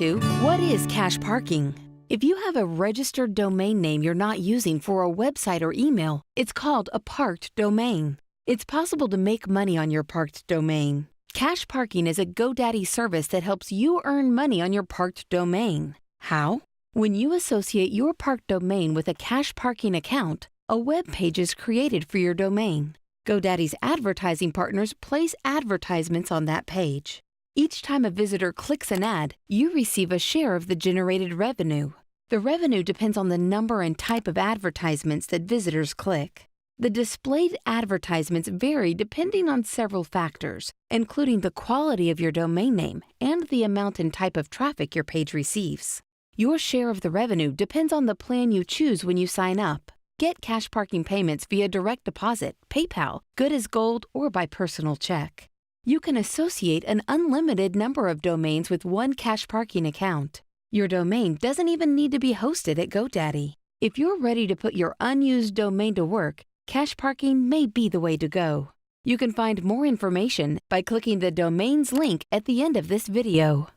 to what is cash parking. If you have a registered domain name you're not using for a website or email, it's called a parked domain. It's possible to make money on your parked domain. Cash parking is a GoDaddy service that helps you earn money on your parked domain. How? When you associate your parked domain with a cash parking account, a web page is created for your domain. GoDaddy's advertising partners place advertisements on that page. Each time a visitor clicks an ad, you receive a share of the generated revenue. The revenue depends on the number and type of advertisements that visitors click. The displayed advertisements vary depending on several factors, including the quality of your domain name and the amount and type of traffic your page receives. Your share of the revenue depends on the plan you choose when you sign up. Get cash parking payments via direct deposit, PayPal, Good as Gold, or by personal check. You can associate an unlimited number of domains with one cash parking account. Your domain doesn't even need to be hosted at GoDaddy. If you're ready to put your unused domain to work, cash parking may be the way to go. You can find more information by clicking the domains link at the end of this video.